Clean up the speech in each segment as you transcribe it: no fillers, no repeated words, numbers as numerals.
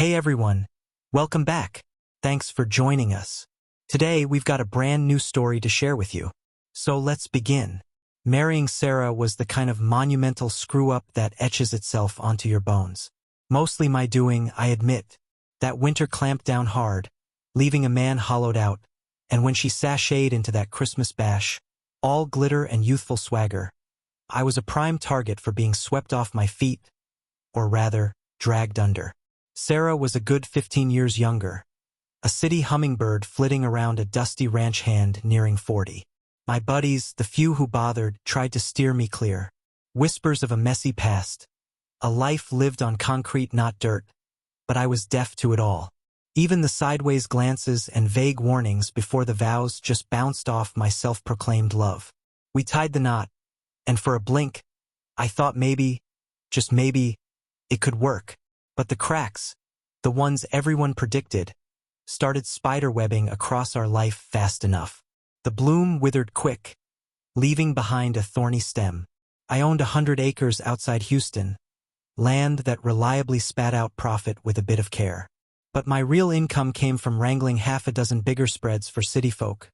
Hey everyone, welcome back. Thanks for joining us. Today we've got a brand new story to share with you. So let's begin. Marrying Sarah was the kind of monumental screw-up that etches itself onto your bones. Mostly my doing, I admit. That winter clamped down hard, leaving a man hollowed out, and when she sashayed into that Christmas bash, all glitter and youthful swagger, I was a prime target for being swept off my feet, or rather, dragged under. Sarah was a good 15 years younger, a city hummingbird flitting around a dusty ranch hand nearing 40. My buddies, the few who bothered, tried to steer me clear. Whispers of a messy past, a life lived on concrete not dirt, but I was deaf to it all. Even the sideways glances and vague warnings before the vows just bounced off my self-proclaimed love. We tied the knot, and for a blink, I thought maybe, just maybe, it could work. But the cracks, the ones everyone predicted, started spiderwebbing across our life fast enough. The bloom withered quick, leaving behind a thorny stem. I owned 100 acres outside Houston, land that reliably spat out profit with a bit of care. But my real income came from wrangling half a dozen bigger spreads for city folk.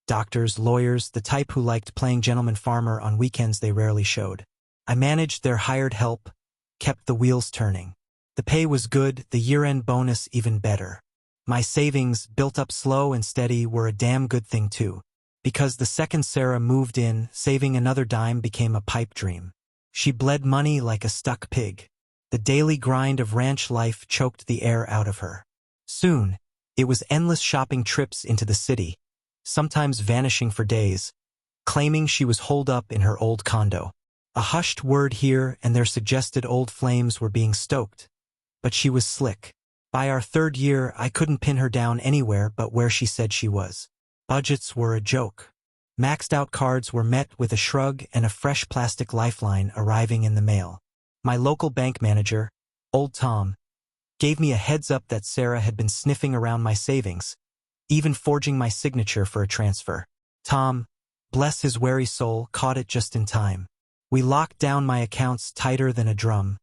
Doctors, lawyers, the type who liked playing gentleman farmer on weekends they rarely showed. I managed their hired help, kept the wheels turning. The pay was good, the year-end bonus even better. My savings, built up slow and steady, were a damn good thing too. Because the second Sarah moved in, saving another dime became a pipe dream. She bled money like a stuck pig. The daily grind of ranch life choked the air out of her. Soon, it was endless shopping trips into the city, sometimes vanishing for days, claiming she was holed up in her old condo. A hushed word here and there suggested old flames were being stoked. But she was slick. By our third year, I couldn't pin her down anywhere but where she said she was. Budgets were a joke. Maxed-out cards were met with a shrug and a fresh plastic lifeline arriving in the mail. My local bank manager, old Tom, gave me a heads-up that Sarah had been sniffing around my savings, even forging my signature for a transfer. Tom, bless his wary soul, caught it just in time. We locked down my accounts tighter than a drum,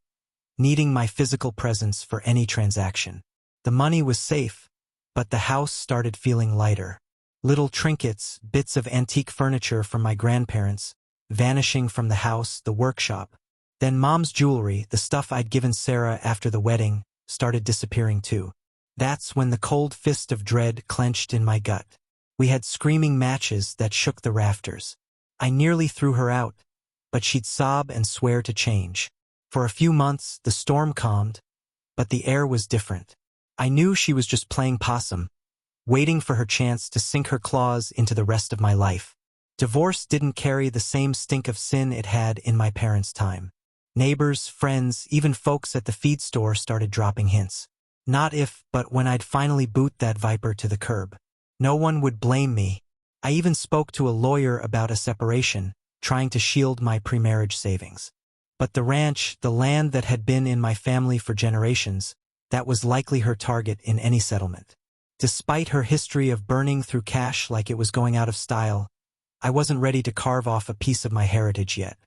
needing my physical presence for any transaction. The money was safe, but the house started feeling lighter. Little trinkets, bits of antique furniture from my grandparents, vanishing from the house, the workshop. Then Mom's jewelry, the stuff I'd given Sarah after the wedding, started disappearing too. That's when the cold fist of dread clenched in my gut. We had screaming matches that shook the rafters. I nearly threw her out, but she'd sob and swear to change. For a few months, the storm calmed, but the air was different. I knew she was just playing possum, waiting for her chance to sink her claws into the rest of my life. Divorce didn't carry the same stink of sin it had in my parents' time. Neighbors, friends, even folks at the feed store started dropping hints. Not if, but when I'd finally boot that viper to the curb. No one would blame me. I even spoke to a lawyer about a separation, trying to shield my pre-marriage savings. But the ranch, the land that had been in my family for generations, that was likely her target in any settlement. Despite her history of burning through cash like it was going out of style, I wasn't ready to carve off a piece of my heritage yet.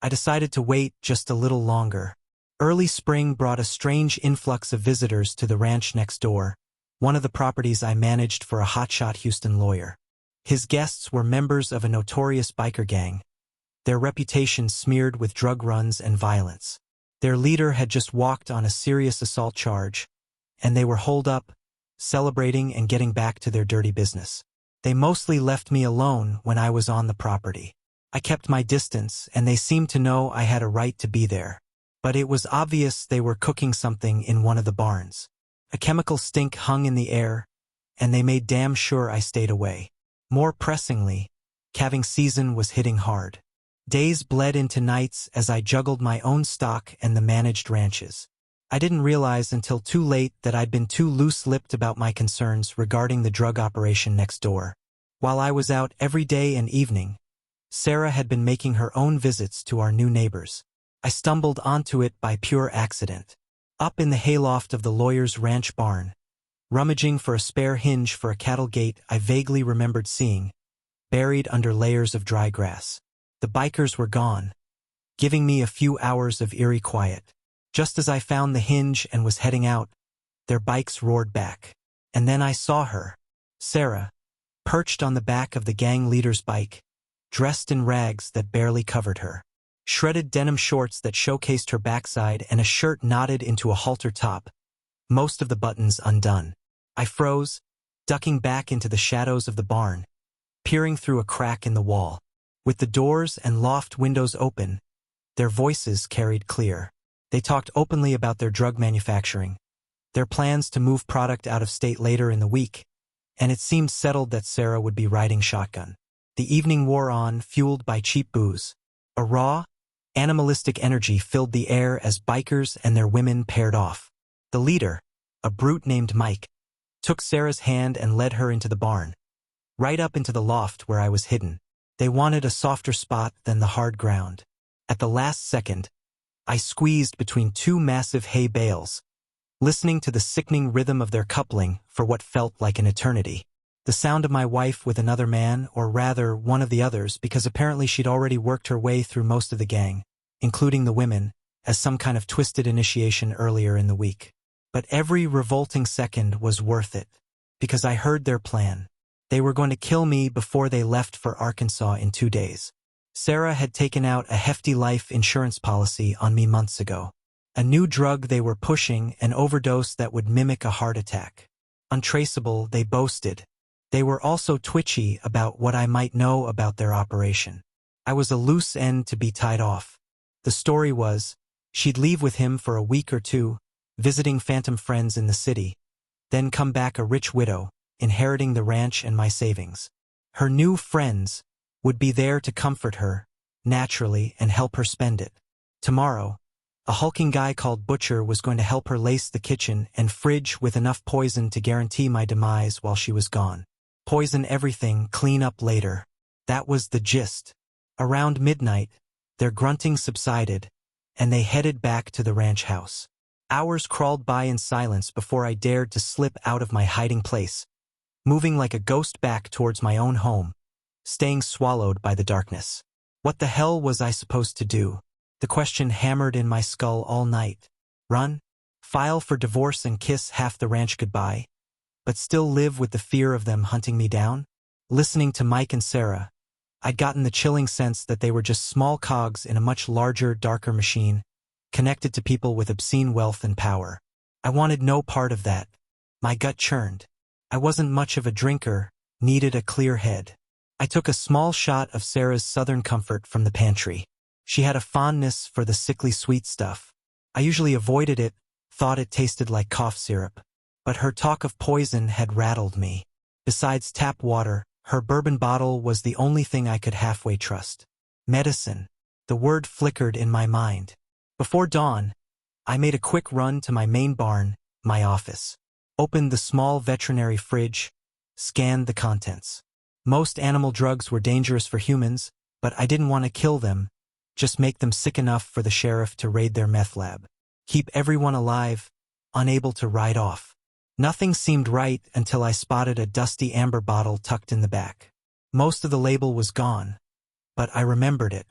I decided to wait just a little longer. Early spring brought a strange influx of visitors to the ranch next door, one of the properties I managed for a hotshot Houston lawyer. His guests were members of a notorious biker gang, their reputation smeared with drug runs and violence. Their leader had just walked on a serious assault charge, and they were holed up, celebrating and getting back to their dirty business. They mostly left me alone when I was on the property. I kept my distance, and they seemed to know I had a right to be there. But it was obvious they were cooking something in one of the barns. A chemical stink hung in the air, and they made damn sure I stayed away. More pressingly, calving season was hitting hard. Days bled into nights as I juggled my own stock and the managed ranches. I didn't realize until too late that I'd been too loose-lipped about my concerns regarding the drug operation next door. While I was out every day and evening, Sarah had been making her own visits to our new neighbors. I stumbled onto it by pure accident. Up in the hayloft of the lawyer's ranch barn, rummaging for a spare hinge for a cattle gate I vaguely remembered seeing, buried under layers of dry grass. The bikers were gone, giving me a few hours of eerie quiet. Just as I found the hinge and was heading out, Their bikes roared back. And then I saw her. Sarah, perched on the back of the gang leader's bike, dressed in rags that barely covered her. Shredded denim shorts that showcased her backside and a shirt knotted into a halter top, most of the buttons undone. I froze, ducking back into the shadows of the barn, peering through a crack in the wall. With the doors and loft windows open, their voices carried clear. They talked openly about their drug manufacturing, their plans to move product out of state later in the week, and it seemed settled that Sarah would be riding shotgun. The evening wore on, fueled by cheap booze. A raw, animalistic energy filled the air as bikers and their women paired off. The leader, a brute named Mike, took Sarah's hand and led her into the barn, right up into the loft where I was hidden. They wanted a softer spot than the hard ground. At the last second, I squeezed between two massive hay bales, listening to the sickening rhythm of their coupling for what felt like an eternity. The sound of my wife with another man, or rather one of the others, because apparently she'd already worked her way through most of the gang, including the women, as some kind of twisted initiation earlier in the week. But every revolting second was worth it, because I heard their plan. They were going to kill me before they left for Arkansas in 2 days. Sarah had taken out a hefty life insurance policy on me months ago. A new drug they were pushing, an overdose that would mimic a heart attack. Untraceable, they boasted. They were also twitchy about what I might know about their operation. I was a loose end to be tied off. The story was, she'd leave with him for a week or two, visiting phantom friends in the city, then come back a rich widow, inheriting the ranch and my savings. Her new friends would be there to comfort her, naturally, and help her spend it. Tomorrow, a hulking guy called Butcher was going to help her lace the kitchen and fridge with enough poison to guarantee my demise while she was gone. Poison everything, clean up later. That was the gist. Around midnight, their grunting subsided, and they headed back to the ranch house. Hours crawled by in silence before I dared to slip out of my hiding place, moving like a ghost back towards my own home, staying swallowed by the darkness. What the hell was I supposed to do? The question hammered in my skull all night. Run? File for divorce and kiss half the ranch goodbye? But still live with the fear of them hunting me down? Listening to Mike and Sarah, I'd gotten the chilling sense that they were just small cogs in a much larger, darker machine, connected to people with obscene wealth and power. I wanted no part of that. My gut churned. I wasn't much of a drinker, needed a clear head. I took a small shot of Sarah's Southern Comfort from the pantry. She had a fondness for the sickly sweet stuff. I usually avoided it, thought it tasted like cough syrup. But her talk of poison had rattled me. Besides tap water, her bourbon bottle was the only thing I could halfway trust. Medicine. The word flickered in my mind. Before dawn, I made a quick run to my main barn, my office. Opened the small veterinary fridge, scanned the contents. Most animal drugs were dangerous for humans, but I didn't want to kill them, just make them sick enough for the sheriff to raid their meth lab. Keep everyone alive, unable to ride off. Nothing seemed right until I spotted a dusty amber bottle tucked in the back. Most of the label was gone, but I remembered it.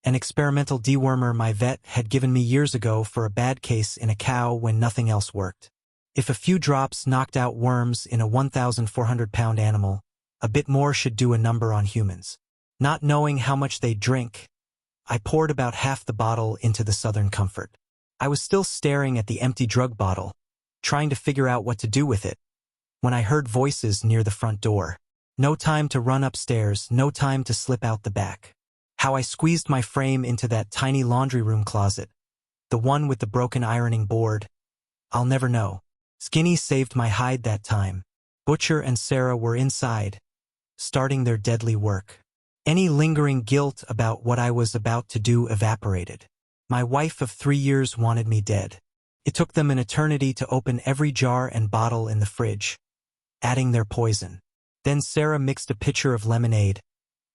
An experimental dewormer my vet had given me years ago for a bad case in a cow when nothing else worked. If a few drops knocked out worms in a 1,400-pound animal, a bit more should do a number on humans. Not knowing how much they'd drink, I poured about half the bottle into the Southern Comfort. I was still staring at the empty drug bottle, trying to figure out what to do with it, when I heard voices near the front door. No time to run upstairs, no time to slip out the back. How I squeezed my frame into that tiny laundry room closet, the one with the broken ironing board, I'll never know. Skinny saved my hide that time. Butcher and Sarah were inside, starting their deadly work. Any lingering guilt about what I was about to do evaporated. My wife of 3 years wanted me dead. It took them an eternity to open every jar and bottle in the fridge, adding their poison. Then Sarah mixed a pitcher of lemonade,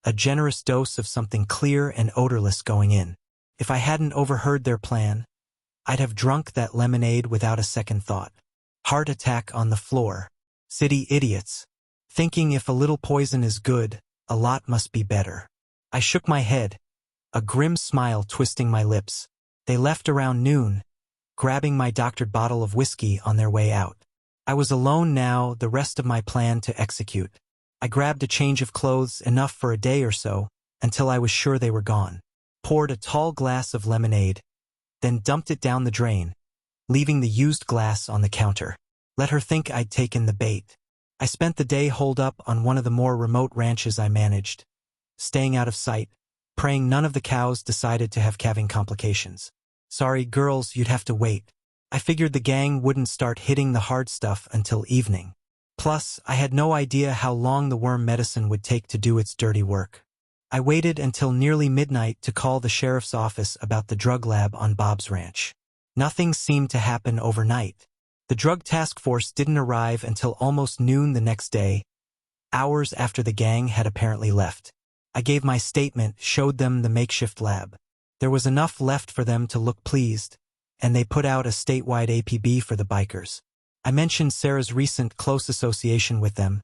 a generous dose of something clear and odorless going in. If I hadn't overheard their plan, I'd have drunk that lemonade without a second thought. Heart attack on the floor. City idiots. Thinking if a little poison is good, a lot must be better. I shook my head, a grim smile twisting my lips. They left around noon, grabbing my doctored bottle of whiskey on their way out. I was alone now, the rest of my plan to execute. I grabbed a change of clothes, enough for a day or so, until I was sure they were gone. Poured a tall glass of lemonade, then dumped it down the drain, leaving the used glass on the counter. Let her think I'd taken the bait. I spent the day holed up on one of the more remote ranches I managed, staying out of sight, praying none of the cows decided to have calving complications. Sorry, girls, you'd have to wait. I figured the gang wouldn't start hitting the hard stuff until evening. Plus, I had no idea how long the worm medicine would take to do its dirty work. I waited until nearly midnight to call the sheriff's office about the drug lab on Bob's ranch. Nothing seemed to happen overnight. The drug task force didn't arrive until almost noon the next day, hours after the gang had apparently left. I gave my statement, showed them the makeshift lab. There was enough left for them to look pleased, and they put out a statewide APB for the bikers. I mentioned Sarah's recent close association with them,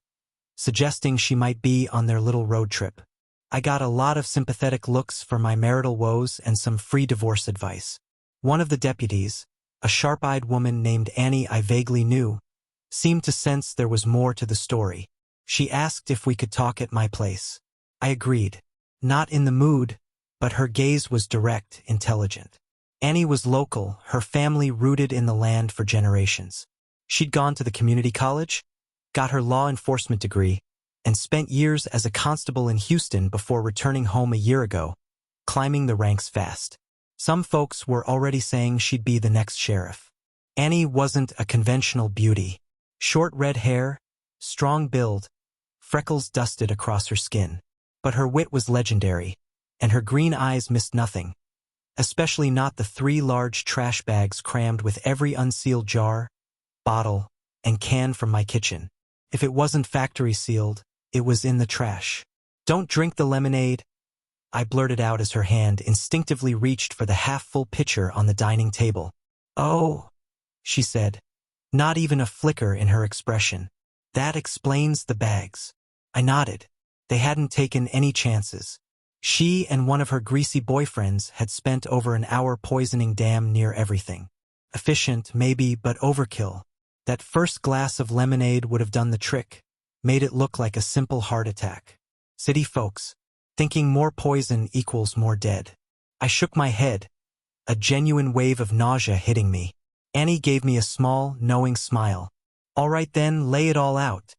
suggesting she might be on their little road trip. I got a lot of sympathetic looks for my marital woes and some free divorce advice. One of the deputies, a sharp-eyed woman named Annie I vaguely knew, seemed to sense there was more to the story. She asked if we could talk at my place. I agreed. Not in the mood, but her gaze was direct, intelligent. Annie was local, her family rooted in the land for generations. She'd gone to the community college, got her law enforcement degree, and spent years as a constable in Houston before returning home a year ago, climbing the ranks fast. Some folks were already saying she'd be the next sheriff. Annie wasn't a conventional beauty. Short red hair, strong build, freckles dusted across her skin. But her wit was legendary, and her green eyes missed nothing, especially not the 3 large trash bags crammed with every unsealed jar, bottle, and can from my kitchen. If it wasn't factory sealed, it was in the trash. "Don't drink the lemonade," I blurted out as her hand instinctively reached for the half-full pitcher on the dining table. "Oh," she said, not even a flicker in her expression. "That explains the bags." I nodded. They hadn't taken any chances. She and one of her greasy boyfriends had spent over an hour poisoning damn near everything. Efficient, maybe, but overkill. That first glass of lemonade would have done the trick, made it look like a simple heart attack. City folks, thinking more poison equals more dead. I shook my head, a genuine wave of nausea hitting me. Annie gave me a small, knowing smile. "All right then, lay it all out,"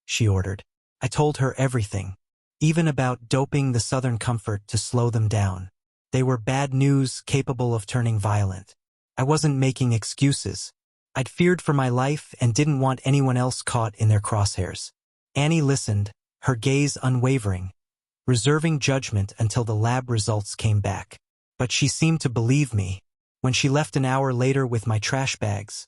she ordered. I told her everything, even about doping the Southern Comfort to slow them down. They were bad news capable of turning violent. I wasn't making excuses. I'd feared for my life and didn't want anyone else caught in their crosshairs. Annie listened, her gaze unwavering, reserving judgment until the lab results came back. But she seemed to believe me. When she left an hour later with my trash bags,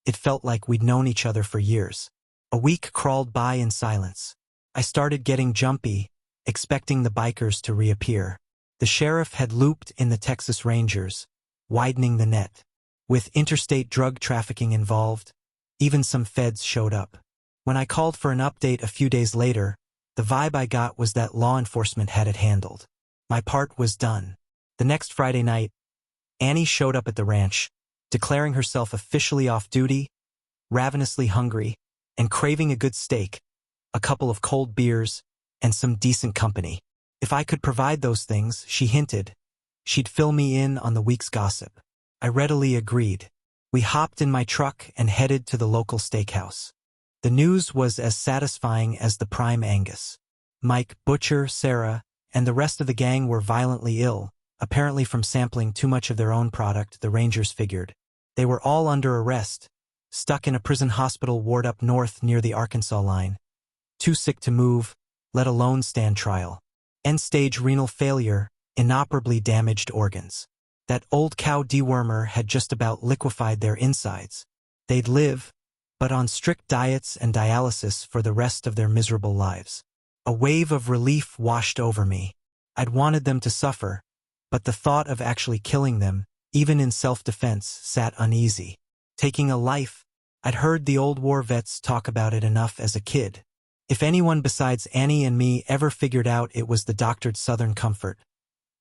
it felt like we'd known each other for years. A week crawled by in silence. I started getting jumpy, expecting the bikers to reappear. The sheriff had looped in the Texas Rangers, widening the net. With interstate drug trafficking involved, even some feds showed up. When I called for an update a few days later, the vibe I got was that law enforcement had it handled. My part was done. The next Friday night, Annie showed up at the ranch, declaring herself officially off duty, ravenously hungry, and craving a good steak, a couple of cold beers, and some decent company. If I could provide those things, she hinted, she'd fill me in on the week's gossip. I readily agreed. We hopped in my truck and headed to the local steakhouse. The news was as satisfying as the prime Angus. Mike, Butcher, Sarah, and the rest of the gang were violently ill, apparently from sampling too much of their own product, the Rangers figured. They were all under arrest, stuck in a prison hospital ward up north near the Arkansas line. Too sick to move, let alone stand trial. End-stage renal failure, inoperably damaged organs. That old cow dewormer had just about liquefied their insides. They'd live, but on strict diets and dialysis for the rest of their miserable lives. A wave of relief washed over me. I'd wanted them to suffer, but the thought of actually killing them, even in self-defense, sat uneasy. Taking a life, I'd heard the old war vets talk about it enough as a kid. If anyone besides Annie and me ever figured out it was the doctored Southern Comfort,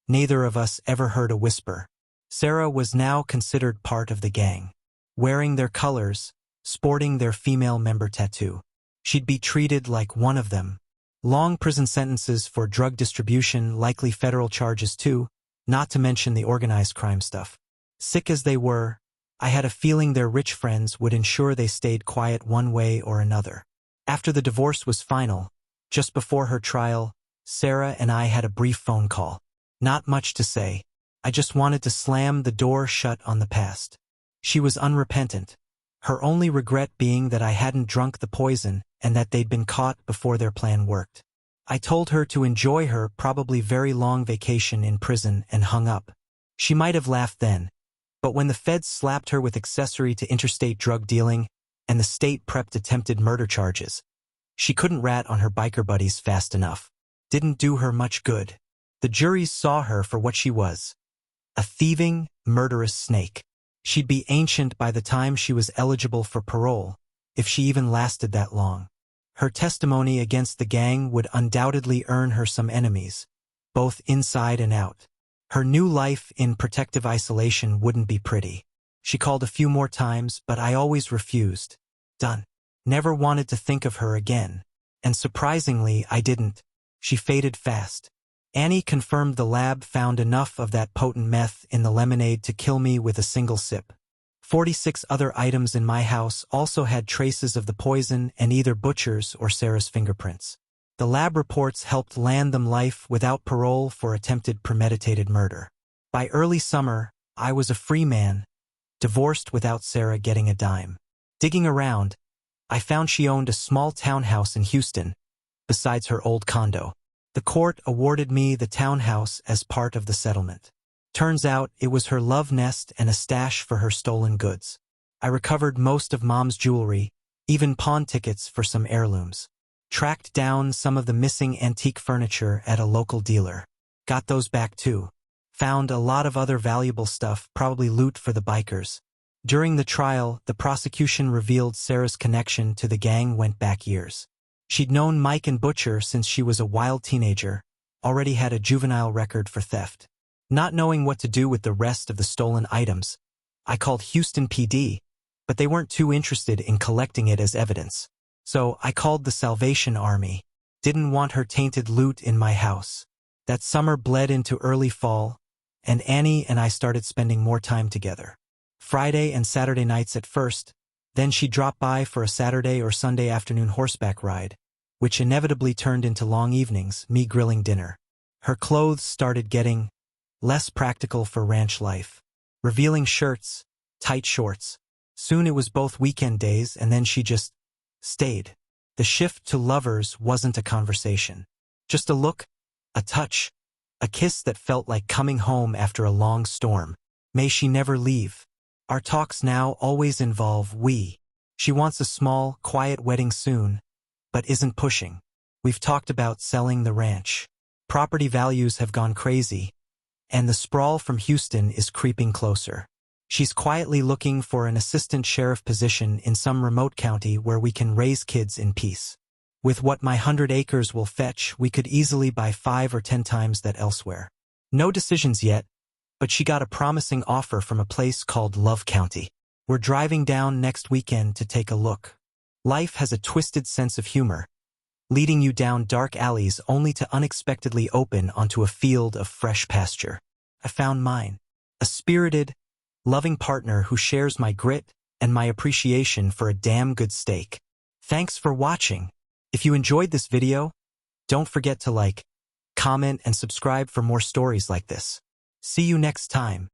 neither of us ever heard a whisper. Sarah was now considered part of the gang, wearing their colors, sporting their female member tattoo. She'd be treated like one of them. Long prison sentences for drug distribution, likely federal charges too, not to mention the organized crime stuff. Sick as they were, I had a feeling their rich friends would ensure they stayed quiet one way or another. After the divorce was final, just before her trial, Sarah and I had a brief phone call. Not much to say. I just wanted to slam the door shut on the past. She was unrepentant, her only regret being that I hadn't drunk the poison and that they'd been caught before their plan worked. I told her to enjoy her probably very long vacation in prison and hung up. She might have laughed then, but when the feds slapped her with accessory to interstate drug dealing and the state prepped attempted murder charges, she couldn't rat on her biker buddies fast enough. Didn't do her much good. The juries saw her for what she was. A thieving, murderous snake. She'd be ancient by the time she was eligible for parole, if she even lasted that long. Her testimony against the gang would undoubtedly earn her some enemies, both inside and out. Her new life in protective isolation wouldn't be pretty. She called a few more times, but I always refused. Done. Never wanted to think of her again. And surprisingly, I didn't. She faded fast. Annie confirmed the lab found enough of that potent meth in the lemonade to kill me with a single sip. 46 other items in my house also had traces of the poison and either Butcher's or Sarah's fingerprints. The lab reports helped land them life without parole for attempted premeditated murder. By early summer, I was a free man, divorced without Sarah getting a dime. Digging around, I found she owned a small townhouse in Houston, besides her old condo. The court awarded me the townhouse as part of the settlement. Turns out it was her love nest and a stash for her stolen goods. I recovered most of Mom's jewelry, even pawn tickets for some heirlooms. Tracked down some of the missing antique furniture at a local dealer. Got those back too. Found a lot of other valuable stuff, probably loot for the bikers. During the trial, the prosecution revealed Sarah's connection to the gang went back years. She'd known Mike and Butcher since she was a wild teenager, already had a juvenile record for theft. Not knowing what to do with the rest of the stolen items, I called Houston PD, but they weren't too interested in collecting it as evidence. So I called the Salvation Army. Didn't want her tainted loot in my house. That summer bled into early fall, and Annie and I started spending more time together. Friday and Saturday nights at first, then she'd drop by for a Saturday or Sunday afternoon horseback ride, which inevitably turned into long evenings, me grilling dinner. Her clothes started getting less practical for ranch life. Revealing shirts, tight shorts. Soon it was both weekend days and then she just stayed. The shift to lovers wasn't a conversation. Just a look, a touch, a kiss that felt like coming home after a long storm. May she never leave. Our talks now always involve we. She wants a small, quiet wedding soon, but isn't pushing. We've talked about selling the ranch. Property values have gone crazy, and the sprawl from Houston is creeping closer. She's quietly looking for an assistant sheriff position in some remote county where we can raise kids in peace. With what my 100 acres will fetch, we could easily buy 5 or 10 times that elsewhere. No decisions yet, but she got a promising offer from a place called Love County. We're driving down next weekend to take a look. Life has a twisted sense of humor, leading you down dark alleys only to unexpectedly open onto a field of fresh pasture. I found mine. A spirited, loving partner who shares my grit and my appreciation for a damn good steak. Thanks for watching. If you enjoyed this video, don't forget to like, comment, and subscribe for more stories like this. See you next time.